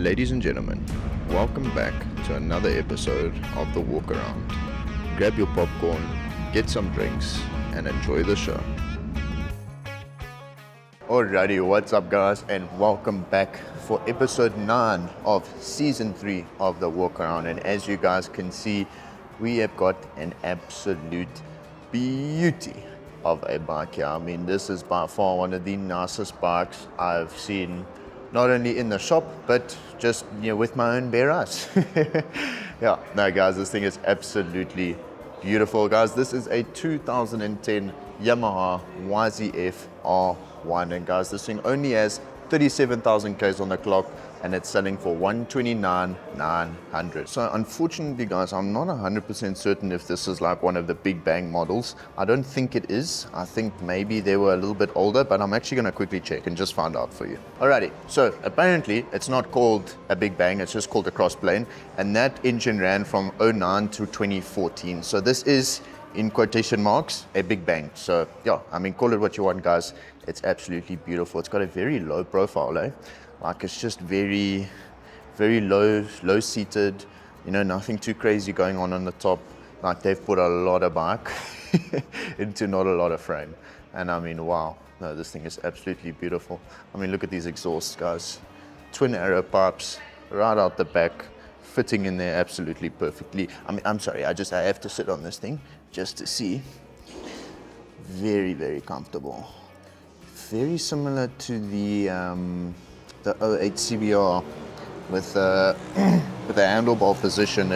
Ladies and gentlemen, welcome back to another episode of The Walk Around. Grab your popcorn, get some drinks, and enjoy the show. Alrighty, what's up guys, and welcome back for episode 9 of season 3 of The Walk Around. And as you guys can see, we have got an absolute beauty of a bike here. I mean, this is by far one of the nicest bikes I've seen, not only in the shop, but just, with my own bare eyes. Yeah, no guys, this thing is absolutely beautiful. Guys, this is a 2010 Yamaha YFZ-R1. And guys, this thing only has 37,000 Ks on the clock, and it's selling for $129,900. So unfortunately guys, I'm not 100% certain if this is like one of the big bang models. I don't think it is. I think maybe they were a little bit older, but I'm actually gonna quickly check and just find out for you. Alrighty, so apparently it's not called a big bang, it's just called a cross plane, and that engine ran from 2009 to 2014. So this is, in quotation marks, a big bang. So yeah, I mean, call it what you want guys. It's absolutely beautiful. It's got a very low profile, Like it's just very, very low seated, nothing too crazy going on the top. Like they've put a lot of bike into not a lot of frame. And I mean, wow, no, this thing is absolutely beautiful. I mean, look at these exhausts guys. Twin arrow pipes right out the back, fitting in there absolutely perfectly. I mean, I'm sorry, I have to sit on this thing just to see. Very, very comfortable. Very similar to the 08 CBR with the handlebar position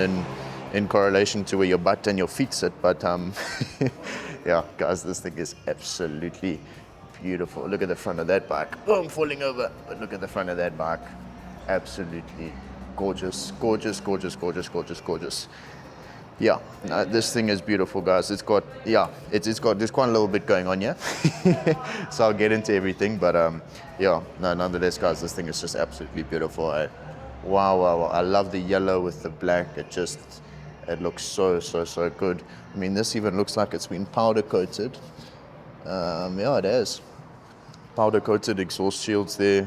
in correlation to where your butt and your feet sit. But yeah, guys, this thing is absolutely beautiful. Look at the front of that bike. Oh, I'm falling over. But look at the front of that bike. Absolutely gorgeous, gorgeous, gorgeous, gorgeous, gorgeous, gorgeous. Yeah, this thing is beautiful, guys. There's quite a little bit going on here. So I'll get into everything, but yeah, no, nonetheless, guys, this thing is just absolutely beautiful. Wow. I love the yellow with the black. It looks so good. I mean, this even looks like it's been powder coated. Yeah, it is. Powder coated exhaust shields there.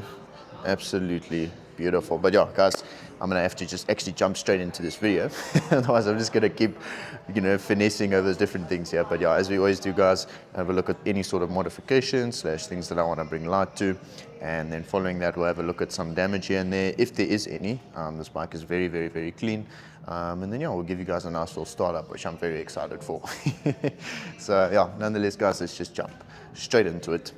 Absolutely beautiful. But yeah, guys, I'm gonna have to just actually jump straight into this video. Otherwise, I'm just gonna keep, finessing over those different things here. But yeah, as we always do, guys, have a look at any sort of modifications / things that I want to bring light to, and then following that, we'll have a look at some damage here and there, if there is any. This bike is very, very, very clean. And then yeah, we'll give you guys a nice little startup, which I'm very excited for. So yeah, nonetheless, guys, let's just jump straight into it.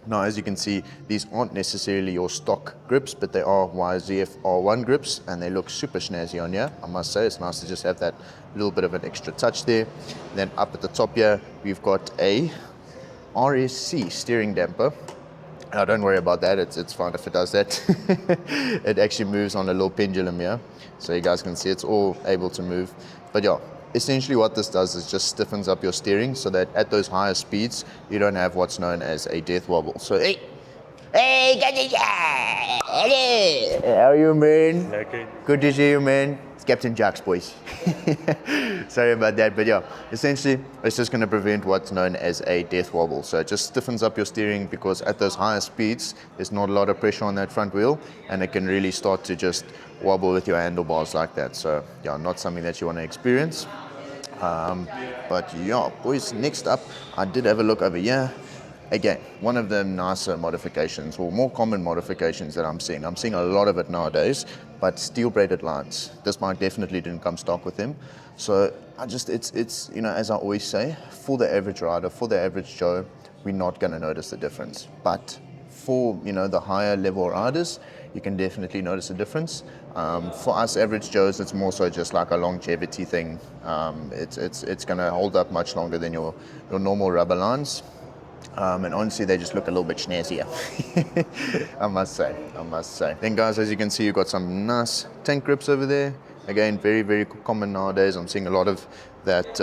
Now, as you can see, these aren't necessarily your stock grips, but they are YFZ-R1 grips, and they look super snazzy on here. I must say, it's nice to just have that little bit of an extra touch there. And then up at the top here, we've got a RSC steering damper. Now, don't worry about that. It's fine if it does that. It actually moves on a little pendulum here, so you guys can see it's all able to move. But yeah, essentially what this does is just stiffens up your steering so that at those higher speeds, you don't have what's known as a death wobble. So, hey, how are you, man? Okay. Good to see you, man. It's Captain Jack's boys. Sorry about that, but yeah, essentially, it's just going to prevent what's known as a death wobble. So it just stiffens up your steering, because at those higher speeds, there's not a lot of pressure on that front wheel, and it can really start to just wobble with your handlebars like that. So yeah, not something that you want to experience. But yeah, boys, next up, I did have a look over here. Again, one of the nicer modifications, or more common modifications that I'm seeing. I'm seeing a lot of it nowadays, but steel braided lines. This bike definitely didn't come stock with him. So it's as I always say, for the average rider, for the average Joe, we're not gonna notice the difference. But for, the higher level riders, you can definitely notice a difference. For us average Joes, it's more so just like a longevity thing. It's gonna hold up much longer than your normal rubber lines. And honestly, they just look a little bit snazzier. I must say. Then guys, as you can see, you've got some nice tank grips over there. Again, very, very common nowadays. I'm seeing a lot of that.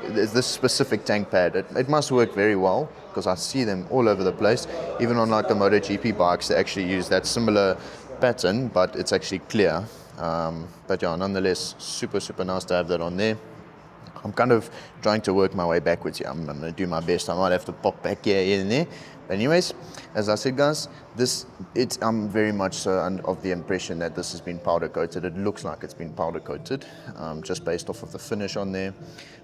There's this specific tank pad. It must work very well, because I see them all over the place. Even on like the MotoGP bikes, they actually use that similar pattern, but it's actually clear. But yeah, nonetheless, super, super nice to have that on there. I'm kind of trying to work my way backwards here. I'm going to do my best. I might have to pop back here and there. But anyways, as I said, guys, I'm very much so of the impression that this has been powder coated. It looks like it's been powder coated, just based off of the finish on there.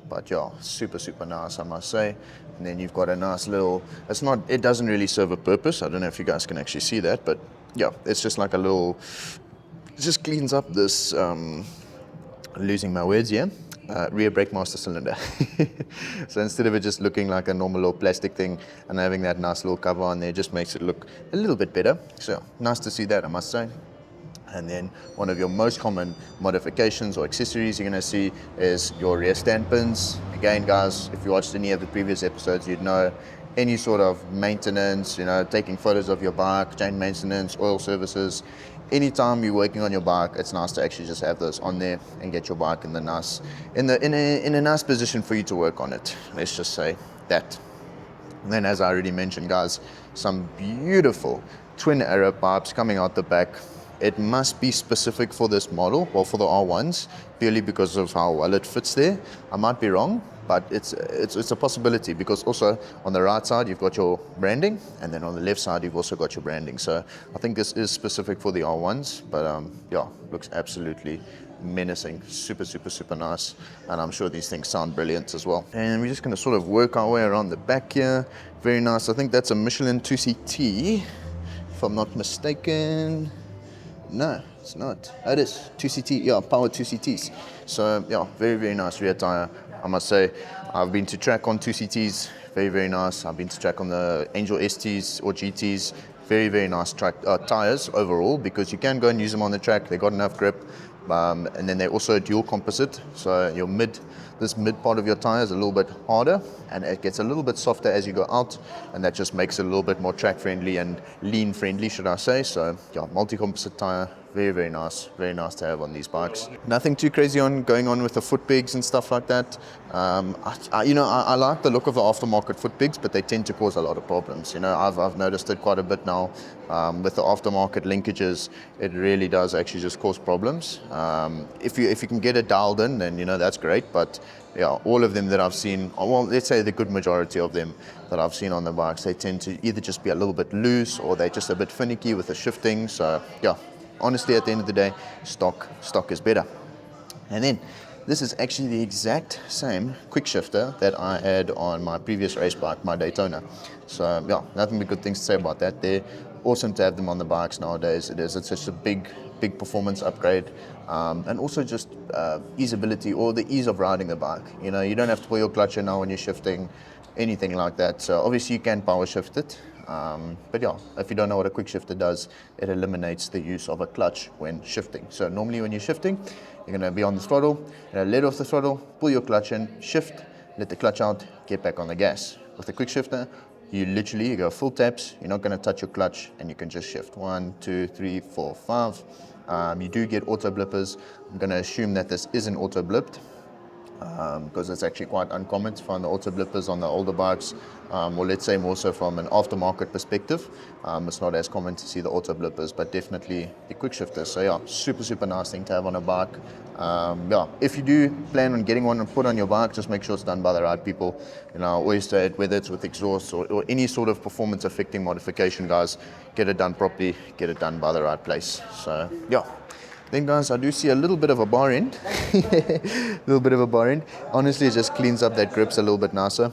But yeah, super, super nice, I must say. And then you've got a nice little, it doesn't really serve a purpose. I don't know if you guys can actually see that, but yeah, it's just like a little, it just cleans up this, losing my words here. Rear brake master cylinder. So instead of it just looking like a normal little plastic thing and having that nice little cover on there, it just makes it look a little bit better. So nice to see that, I must say. And then one of your most common modifications or accessories you're going to see is your rear stand pins. Again, guys, if you watched any of the previous episodes, you'd know any sort of maintenance, taking photos of your bike, chain maintenance, oil services. Anytime you're working on your bike, it's nice to actually just have those on there and get your bike in a nice position for you to work on it. Let's just say that. And then, as I already mentioned, guys, some beautiful twin arrow pipes coming out the back. It must be specific for this model, well, for the R1s, purely because of how well it fits there. I might be wrong, but it's a possibility, because also on the right side you've got your branding, and then on the left side you've also got your branding. So I think this is specific for the R1s, but yeah, looks absolutely menacing, super, super, super nice, and I'm sure these things sound brilliant as well. And we're just going to sort of work our way around the back here. Very nice. I think that's a Michelin 2CT, if I'm not mistaken. No, it's not. It is 2CT, yeah, power 2CTs. So yeah, very, very nice rear tire. I must say, I've been to track on 2CTs, very, very nice. I've been to track on the Angel STs or GTs, very, very nice tires overall, because you can go and use them on the track. They got enough grip, and then they're also dual composite. So this mid part of your tire is a little bit harder, and it gets a little bit softer as you go out, and that just makes it a little bit more track friendly and lean friendly, should I say. So yeah, multi-composite tire, very, very nice to have on these bikes. Nothing too crazy going on with the foot pegs and stuff like that. I like the look of the aftermarket foot pegs, but they tend to cause a lot of problems. I've noticed it quite a bit now with the aftermarket linkages. It really does actually just cause problems. If you can get it dialed in, then that's great. But yeah, all of them that I've seen, well, let's say the good majority of them that I've seen on the bikes, they tend to either just be a little bit loose, or they're just a bit finicky with the shifting. So yeah, honestly, at the end of the day, stock is better. And then this is actually the exact same quick shifter that I had on my previous race bike, my Daytona. So yeah, nothing but good things to say about that. They're awesome to have them on the bikes nowadays. It's such a big performance upgrade, and also just easeability, or the ease of riding the bike. You don't have to pull your clutch in now when you're shifting, anything like that. So obviously you can power shift it. But yeah, if you don't know what a quick shifter does, it eliminates the use of a clutch when shifting. So normally when you're shifting, you're going to be on the throttle, let off the throttle, pull your clutch in, shift, let the clutch out, get back on the gas. With the quick shifter, you go full taps, you're not going to touch your clutch, and you can just shift 1, 2, 3, 4, 5. You do get auto blippers. I'm going to assume that this isn't auto blipped, because it's actually quite uncommon to find the auto blippers on the older bikes, or let's say more so from an aftermarket perspective. It's not as common to see the auto blippers, but definitely the quick shifters. So yeah, super, super nice thing to have on a bike. Yeah, if you do plan on getting one and put on your bike, just make sure it's done by the right people. I always say it, whether it's with exhaust or any sort of performance affecting modification, guys, get it done properly, get it done by the right place. So yeah. Then guys, I do see a little bit of a bar end. Honestly, it just cleans up that grips a little bit nicer.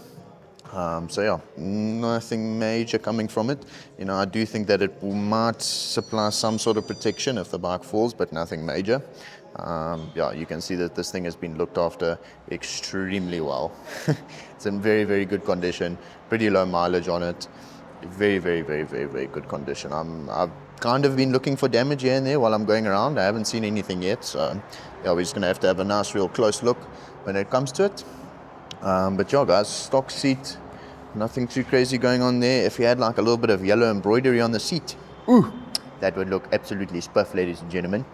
So yeah, nothing major coming from it. I do think that it might supply some sort of protection if the bike falls, but nothing major. Yeah, you can see that this thing has been looked after extremely well. It's in very, very good condition, pretty low mileage on it. Very, very, very, very, very good condition. I've kind of been looking for damage here and there while I'm going around. I haven't seen anything yet, so yeah, we're just going to have a nice real close look when it comes to it. But yeah, guys, stock seat, nothing too crazy going on there. If you had like a little bit of yellow embroidery on the seat, ooh, that would look absolutely spiff, ladies and gentlemen.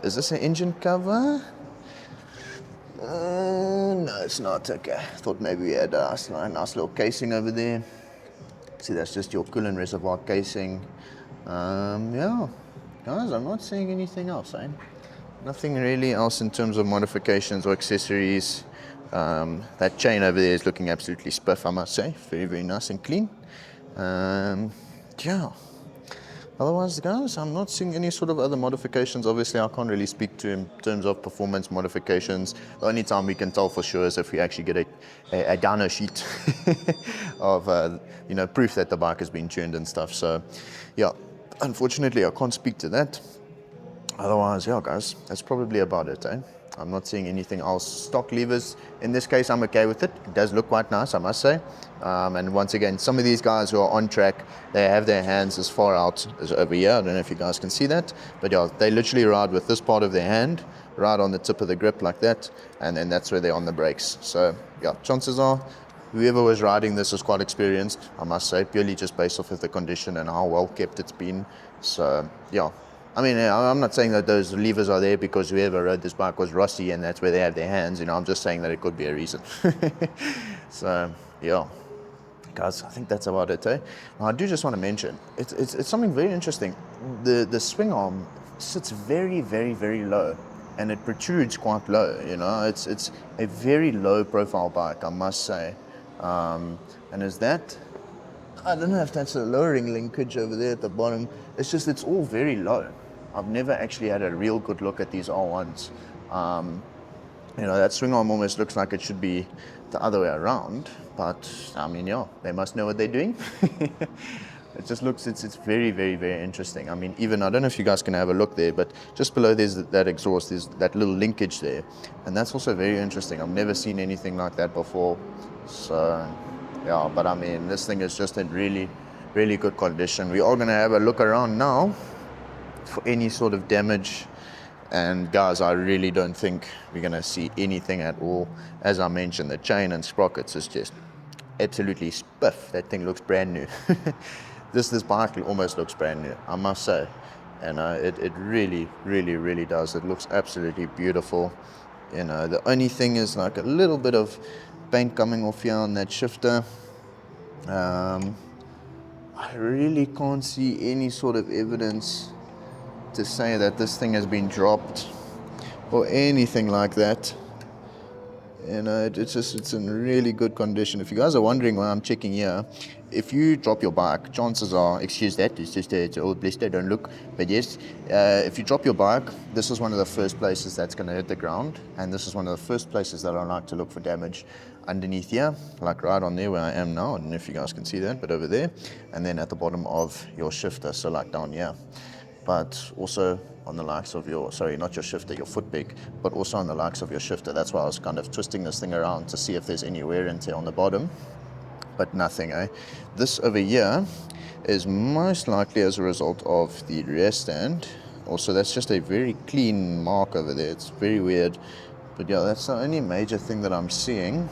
Is this an engine cover? No, it's not. Okay, I thought maybe we had a nice little casing over there. See, that's just your coolant reservoir casing. Yeah, guys, I'm not seeing anything else, Nothing really else in terms of modifications or accessories. That chain over there is looking absolutely spiff, I must say. Very, very nice and clean. Yeah. Otherwise, guys, I'm not seeing any sort of other modifications. Obviously, I can't really speak to in terms of performance modifications. The only time we can tell for sure is if we actually get a dyno sheet of, proof that the bike has been tuned and stuff. So, yeah, unfortunately, I can't speak to that. Otherwise, yeah, guys, that's probably about it, eh? I'm not seeing anything else. Stock levers, in this case, I'm okay with it. It does look quite nice, I must say. And once again, some of these guys who are on track, they have their hands as far out as over here. I don't know if you guys can see that, but yeah, they literally ride with this part of their hand right on the tip of the grip like that, and then that's where they're on the brakes. So yeah, chances are whoever was riding this is quite experienced, I must say, purely just based off of the condition and how well kept it's been. So yeah, I mean, I'm not saying that those levers are there because whoever rode this bike was rusty and that's where they have their hands. I'm just saying that it could be a reason. So, yeah. Guys, I think that's about it, eh? Now, I do just want to mention, it's something very interesting. The swing arm sits very, very, very low, and it protrudes quite low, It's a very low profile bike, I must say. And is that... I don't know if that's a lowering linkage over there at the bottom. It's all very low. I've never actually had a real good look at these R1s. That swing arm almost looks like it should be the other way around. But, I mean, yeah, they must know what they're doing. It just looks, it's very, very, very interesting. I mean, even, I don't know if you guys can have a look there, but just below there's that exhaust, there's that little linkage there. And that's also very interesting. I've never seen anything like that before. So... yeah, but I mean, this thing is just in really, really good condition. We are going to have a look around now for any sort of damage. And guys, I really don't think we're going to see anything at all. As I mentioned, the chain and sprockets is just absolutely spiff. That thing looks brand new. This bike almost looks brand new, I must say. And it really, really, really does. It looks absolutely beautiful. The only thing is like a little bit of paint coming off here on that shifter. I really can't see any sort of evidence to say that this thing has been dropped or anything like that. It's in really good condition. If you guys are wondering why I'm checking here, if you drop your bike, chances are, excuse that, it's just it's an old blister, don't look, but yes, if you drop your bike, this is one of the first places that's going to hit the ground, and this is one of the first places that I like to look for damage underneath here, like right on there where I am now. I don't know if you guys can see that, but over there, and then at the bottom of your shifter, so like down here. But also on the likes of your, sorry, not your shifter, your foot peg, but also on the likes of your shifter. That's why I was kind of twisting this thing around to see if there's any wear and tear on the bottom, but nothing, eh? This over here is most likely as a result of the rear stand. Also, that's just a very clean mark over there. It's very weird, but yeah, that's the only major thing that I'm seeing.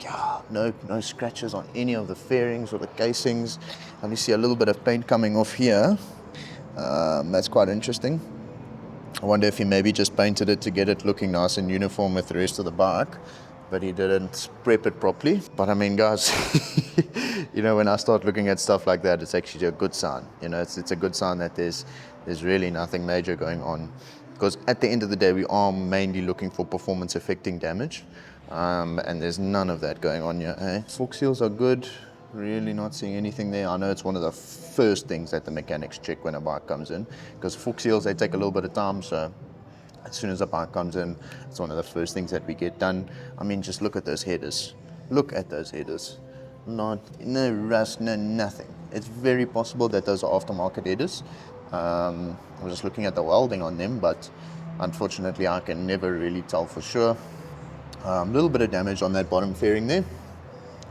Yeah, no scratches on any of the fairings or the casings. And you see a little bit of paint coming off here. That's quite interesting. I wonder if he maybe just painted it to get it looking nice and uniform with the rest of the bike, but he didn't prep it properly. But I mean, guys, when I start looking at stuff like that, it's actually a good sign. It's a good sign that there's really nothing major going on. Because at the end of the day, we are mainly looking for performance affecting damage. And there's none of that going on here, eh? Fork seals are good. Really not seeing anything there. I know it's one of the first things that the mechanics check when a bike comes in, because fork seals, they take a little bit of time, so as soon as a bike comes in, it's one of the first things that we get done. I mean, just look at those headers. Look at those headers. No rust, no nothing. It's very possible that those are aftermarket headers. I'm just looking at the welding on them, but unfortunately I can never really tell for sure. A little bit of damage on that bottom fairing there.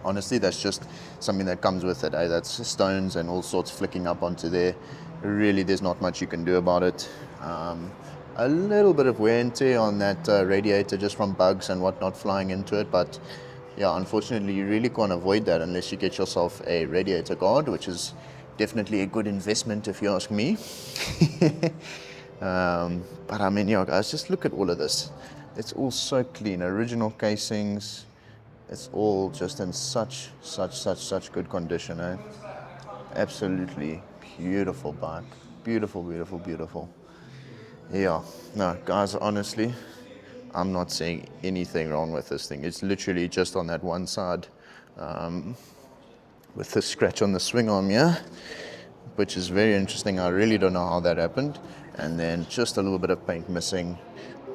Honestly, that's just something that comes with it, eh? That's stones and all sorts flicking up onto there. Really, there's not much you can do about it. A little bit of wear and tear on that radiator just from bugs and whatnot flying into it, but yeah, unfortunately you really can't avoid that unless you get yourself a radiator guard, which is definitely a good investment if you ask me. But I mean, yeah, guys, just look at all of this. It's all so clean, original casings. It's all just in such good condition, eh? Absolutely beautiful bike. Beautiful, beautiful, beautiful. Yeah, no, guys, honestly, I'm not seeing anything wrong with this thing. It's literally just on that one side with the scratch on the swing arm here, which is very interesting. I really don't know how that happened. And then just a little bit of paint missing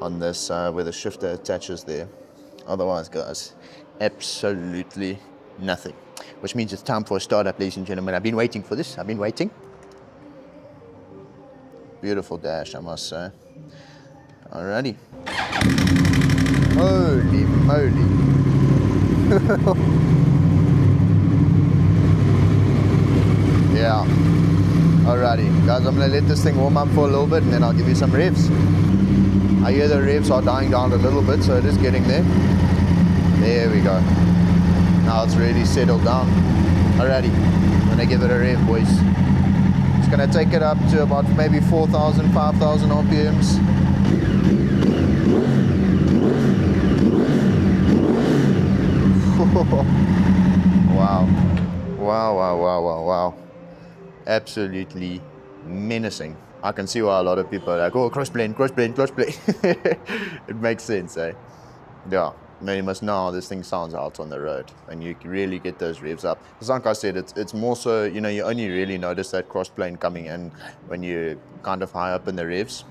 on this where the shifter attaches there. Otherwise, guys, absolutely nothing. Which means it's time for a startup, ladies and gentlemen. I've been waiting for this. I've been waiting. Beautiful dash, I must say. Alrighty. Holy moly. Yeah. Alrighty, guys, I'm gonna let this thing warm up for a little bit and then I'll give you some revs. I hear the revs are dying down a little bit, so it is getting there. There we go. Now it's really settled down. Alrighty, I'm gonna give it a rev, boys. It's gonna take it up to about maybe 4,000, 5,000 RPMs. Wow. Wow, wow, wow, wow, wow. Absolutely menacing. I can see why a lot of people are like, oh, crossplane, crossplane, crossplane. It makes sense, eh? Yeah. Now you must know how this thing sounds out on the road, and you can really get those revs up. Because like I said, it's more so, you know, you only really notice that crossplane coming in when you're kind of high up in the revs.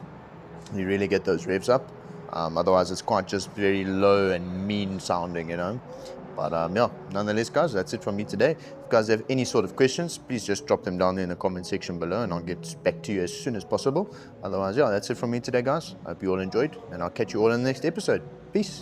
You really get those revs up. Otherwise, it's quite just very low and mean sounding, you know. But yeah, nonetheless, guys, that's it from me today. If you guys have any sort of questions, please just drop them down there in the comment section below, and I'll get back to you as soon as possible. Otherwise, yeah, that's it from me today, guys. I hope you all enjoyed, and I'll catch you all in the next episode. Peace.